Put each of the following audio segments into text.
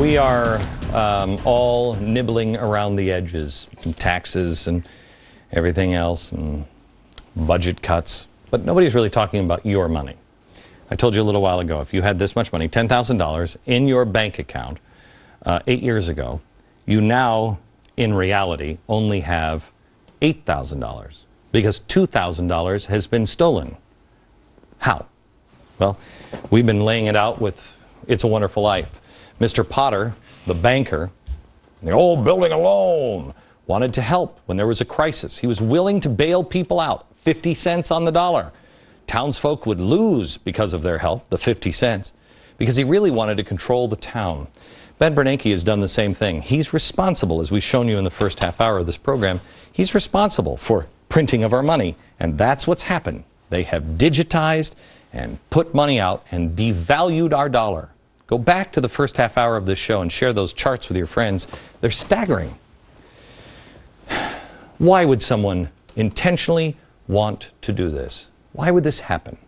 We are all nibbling around the edges, taxes and everything else, and budget cuts. But nobody's really talking about your money. I told you a little while ago, if you had this much money, $10,000 in your bank account 8 years ago, you now, in reality, only have $8,000 because $2,000 has been stolen. How? Well, we've been laying it out with It's a Wonderful Life. Mr. Potter, the banker, the old building a loan, wanted to help when there was a crisis. He was willing to bail people out, 50 cents on the dollar. Townsfolk would lose because of their help, the 50 cents, because he really wanted to control the town. Ben Bernanke has done the same thing. He's responsible, as we've shown you in the first half hour of this program, he's responsible for printing of our money, and that's what's happened. They have digitized and put money out and devalued our dollar. Go back to the first half hour of this show and share those charts with your friends. They're staggering. Why would someone intentionally want to do this? Why would this happen?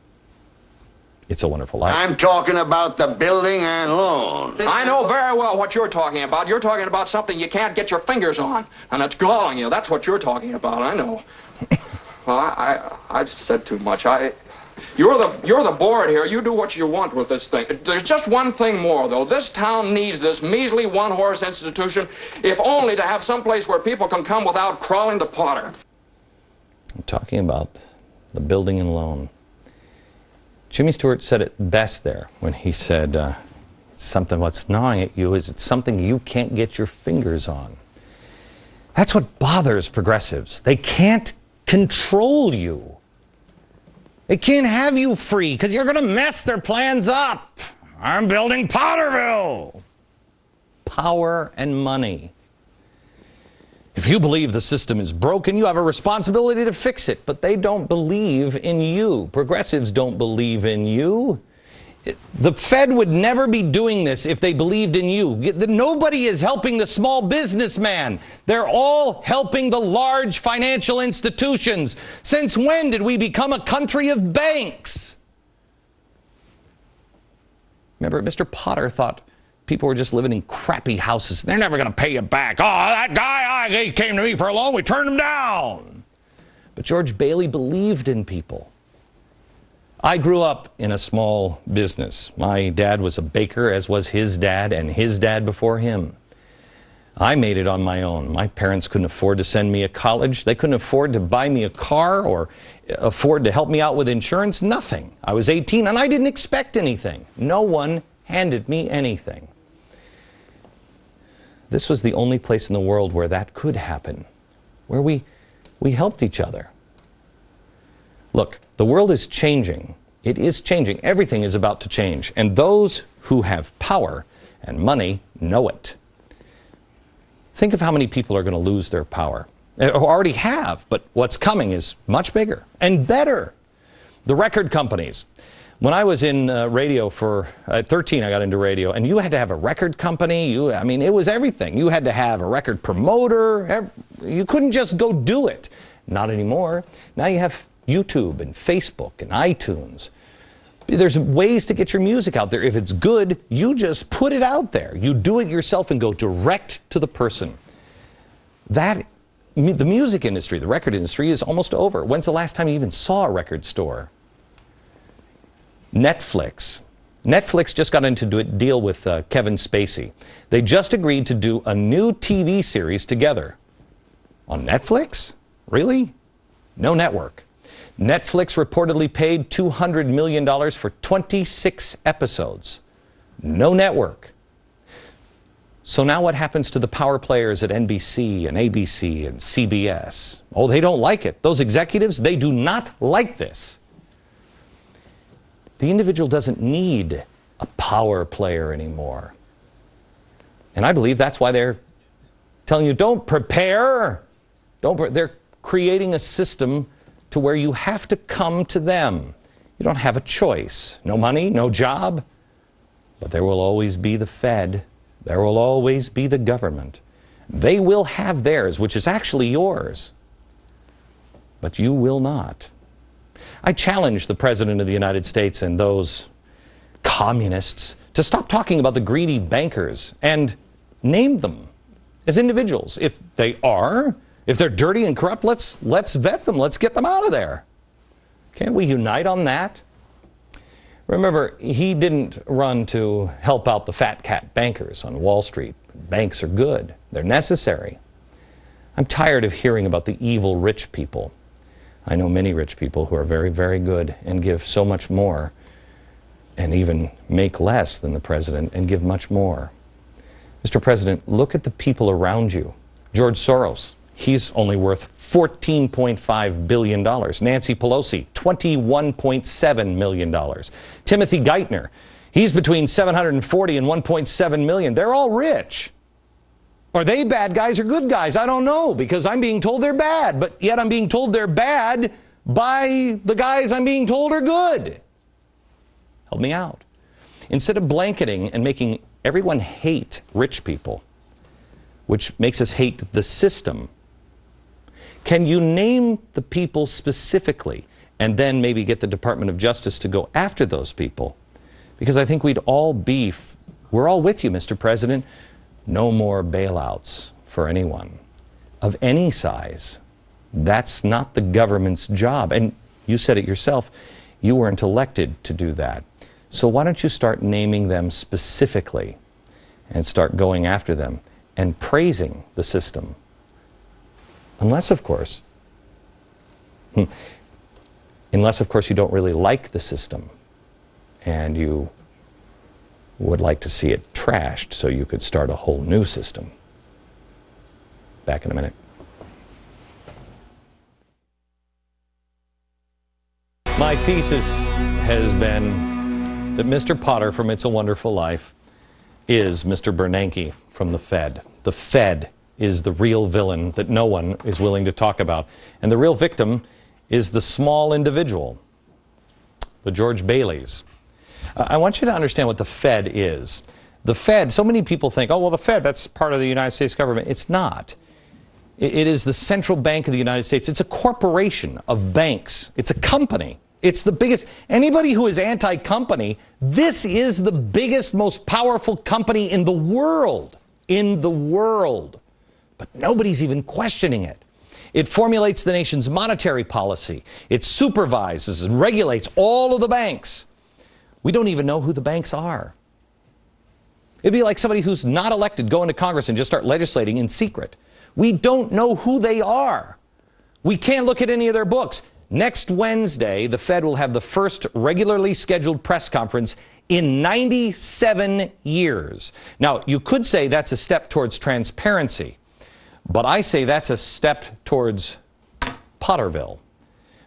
It's a Wonderful Life. I'm talking about the building and loan. I know very well what you're talking about. You're talking about something you can't get your fingers on, and it's galling you. That's what you're talking about, I know. Well, I've said too much. You're the board here. You do what you want with this thing. There's just one thing more, though. This town needs this measly one-horse institution, if only to have some place where people can come without crawling to Potter. I'm talking about the building and loan. Jimmy Stewart said it best there when he said, something what's gnawing at you is it's something you can't get your fingers on. That's what bothers progressives. They can't control you. They can't have you free because you're going to mess their plans up. I'm building Potterville. Power and money. If you believe the system is broken, you have a responsibility to fix it. But they don't believe in you. Progressives don't believe in you. The Fed would never be doing this if they believed in you. Nobody is helping the small businessman. They're all helping the large financial institutions. Since when did we become a country of banks? Remember, Mr. Potter thought people were just living in crappy houses. They're never going to pay you back. Oh, that guy, he came to me for a loan. We turned him down. But George Bailey believed in people. I grew up in a small business. My dad was a baker, as was his dad and his dad before him. I made it on my own. My parents couldn't afford to send me to college. They couldn't afford to buy me a car or afford to help me out with insurance. Nothing. I was 18 and I didn't expect anything. No one handed me anything. This was the only place in the world where that could happen, where we helped each other. Look, the world is changing. It is changing. Everything is about to change. And those who have power and money know it. Think of how many people are going to lose their power. Or already have, but what's coming is much bigger and better. The record companies. When I was in radio at 13, I got into radio, and you had to have a record company. It was everything. You had to have a record promoter. You couldn't just go do it. Not anymore. Now you have YouTube and Facebook and iTunes. There's ways to get your music out there. If it's good, you just put it out there. You do it yourself and go direct to the person. The music industry, the record industry, is almost over. When's the last time you even saw a record store? Netflix. Netflix just got into a deal with Kevin Spacey. They just agreed to do a new TV series together. On Netflix? Really? No network. Netflix reportedly paid $200 million for 26 episodes. No network. So now what happens to the power players at NBC and ABC and CBS? Oh, they don't like it. Those executives, they do not like this. The individual doesn't need a power player anymore. And I believe that's why they're telling you, don't prepare. They're creating a system to where you have to come to them. You don't have a choice. No money, no job. But there will always be the Fed. There will always be the government. They will have theirs, which is actually yours. But you will not. I challenge the President of the United States and those communists to stop talking about the greedy bankers and name them as individuals. If they are, if they're dirty and corrupt, let's vet them. Let's get them out of there. Can't we unite on that? Remember, he didn't run to help out the fat cat bankers on Wall Street. Banks are good. They're necessary. I'm tired of hearing about the evil rich people. I know many rich people who are very, very good and give so much more and even make less than the president and give much more. Mr. President, look at the people around you. George Soros, he's only worth $14.5 billion. Nancy Pelosi, $21.7 million. Timothy Geithner, he's between $740 and $1.7 million. They're all rich. Are they bad guys or good guys? I don't know, because I'm being told they're bad, but yet I'm being told they're bad by the guys I'm being told are good. Help me out. Instead of blanketing and making everyone hate rich people, which makes us hate the system, can you name the people specifically and then maybe get the Department of Justice to go after those people? Because I think we're all with you, Mr. President. No more bailouts for anyone of any size. That's not the government's job. And you said it yourself, you weren't elected to do that. So why don't you start naming them specifically and start going after them and praising the system? Unless, of course, you don't really like the system and you would like to see it trashed so you could start a whole new system. Back in a minute. My thesis has been that Mr. Potter from It's a Wonderful Life is Mr. Bernanke from the Fed. The Fed is the real villain that no one is willing to talk about. And the real victim is the small individual, the George Baileys. I want you to understand what the Fed is. The Fed, so many people think, oh, well, the Fed, that's part of the United States government. It's not. It is the central bank of the United States. It's a corporation of banks. It's a company. It's the biggest. Anybody who is anti-company, this is the biggest, most powerful company in the world. In the world. But nobody's even questioning it. It formulates the nation's monetary policy. It supervises and regulates all of the banks. We don't even know who the banks are. It'd be like somebody who's not elected going to Congress and just start legislating in secret. We don't know who they are. We can't look at any of their books. Next Wednesday, the Fed will have the first regularly scheduled press conference in 97 years. Now, you could say that's a step towards transparency, but I say that's a step towards Potterville.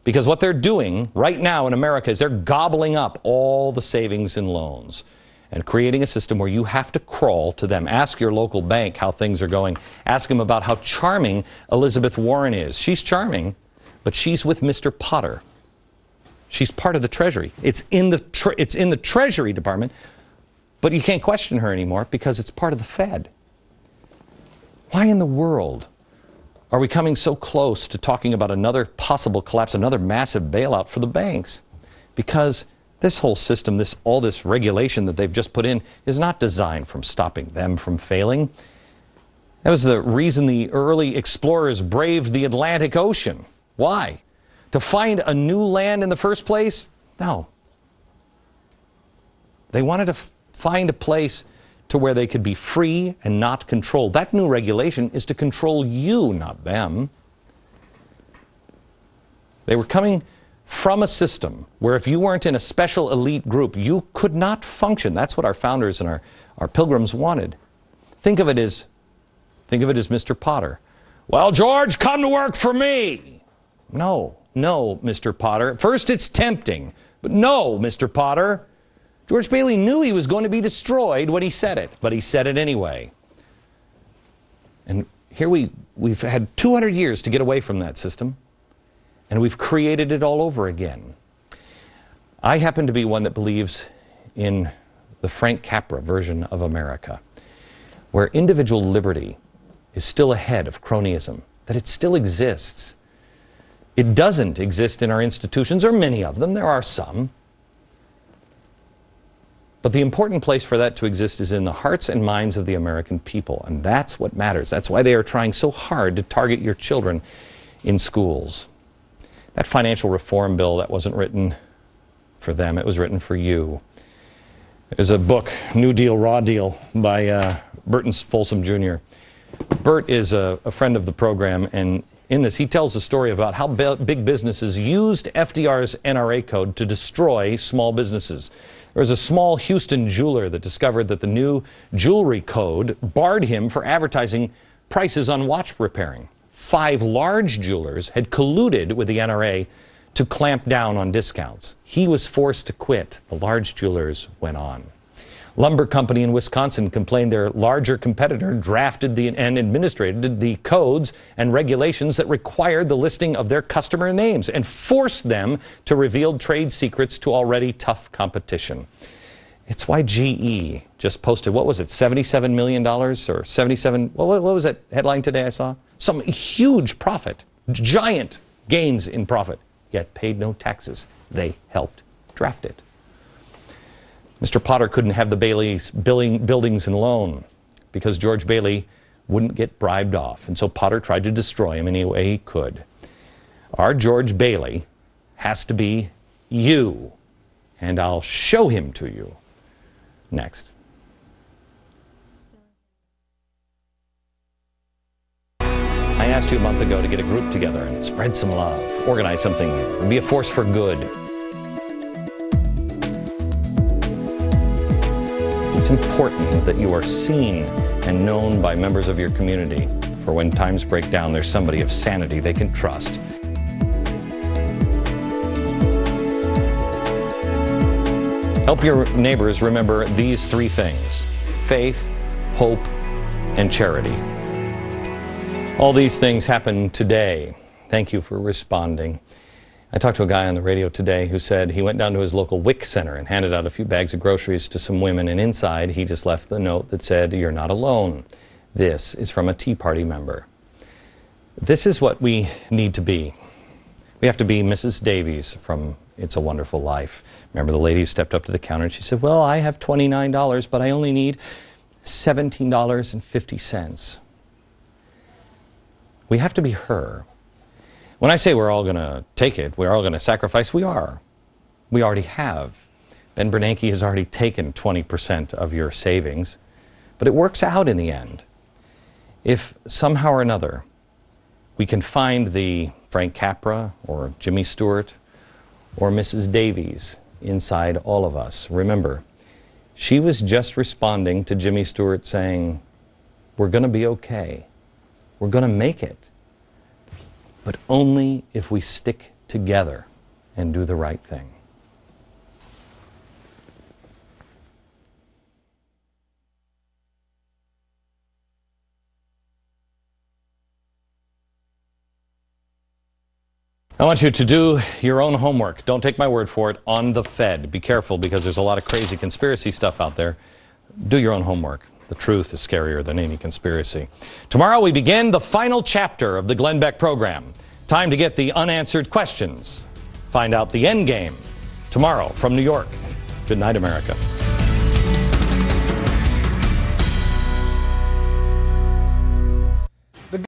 Because what they're doing right now in America is they're gobbling up all the savings and loans and creating a system where you have to crawl to them. Ask your local bank how things are going. Ask them about how charming Elizabeth Warren is. She's charming, but she's with Mr. Potter. She's part of the Treasury. It's in the Treasury Department, but you can't question her anymore because it's part of the Fed. Why in the world are we coming so close to talking about another possible collapse, another massive bailout for the banks? Because this whole system, all this regulation that they've just put in is not designed from stopping them from failing. That was the reason the early explorers braved the Atlantic Ocean. Why? To find a new land in the first place? No. They wanted to find a place to where they could be free and not controlled. That new regulation is to control you, not them. They were coming from a system where if you weren't in a special elite group, you could not function. That's what our founders and our pilgrims wanted. Think of it as Mr. Potter. Well, George, come to work for me. No, Mr. Potter. At first it's tempting, but no, Mr. Potter. George Bailey knew he was going to be destroyed when he said it, but he said it anyway. And here we've had 200 years to get away from that system, and we've created it all over again. I happen to be one that believes in the Frank Capra version of America, where individual liberty is still ahead of cronyism, that it still exists. It doesn't exist in our institutions, or many of them. There are some. But the important place for that to exist is in the hearts and minds of the American people, and that's what matters. That's why they are trying so hard to target your children in schools. That financial reform bill, that wasn't written for them, it was written for you. There's a book, New Deal, Raw Deal, by Burton Folsom Jr. Bert is a friend of the program, and in this he tells a story about how big businesses used FDR's NRA code to destroy small businesses. There was a small Houston jeweler that discovered that the new jewelry code barred him for advertising prices on watch repairing. 5 large jewelers had colluded with the NRA to clamp down on discounts. He was forced to quit. The large jewelers went on. Lumber company in Wisconsin complained their larger competitor drafted and administrated the codes and regulations that required the listing of their customer names and forced them to reveal trade secrets to already tough competition. It's why GE just posted, what was it, $77 million or 77, what was that headline today I saw? Some huge profit, giant gains in profit, yet paid no taxes. They helped draft it. Mr. Potter couldn't have the Bailey's buildings and loan because George Bailey wouldn't get bribed off. And so Potter tried to destroy him any way he could. Our George Bailey has to be you. And I'll show him to you next. I asked you a month ago to get a group together and spread some love, organize something, and be a force for good. It's important that you are seen and known by members of your community, for when times break down, there's somebody of sanity they can trust. Help your neighbors remember these 3 things: faith, hope, and charity. All these things happen today. Thank you for responding. I talked to a guy on the radio today who said he went down to his local WIC center and handed out a few bags of groceries to some women, and inside he just left the note that said, "You're not alone. This is from a Tea Party member." This is what we need to be. We have to be Mrs. Davies from It's a Wonderful Life. Remember the lady who stepped up to the counter and she said, "Well, I have $29, but I only need $17.50. We have to be her. When I say we're all going to take it, we're all going to sacrifice, we are. We already have. Ben Bernanke has already taken 20% of your savings, but it works out in the end. If somehow or another we can find the Frank Capra or Jimmy Stewart or Mrs. Davies inside all of us, remember, she was just responding to Jimmy Stewart saying, "We're going to be okay. We're going to make it. But only if we stick together and do the right thing." I want you to do your own homework. Don't take my word for it on the Fed. Be careful, because there's a lot of crazy conspiracy stuff out there. Do your own homework. The truth is scarier than any conspiracy. Tomorrow we begin the final chapter of the Glenn Beck program. Time to get the unanswered questions. Find out the end game tomorrow from New York. Good night, America.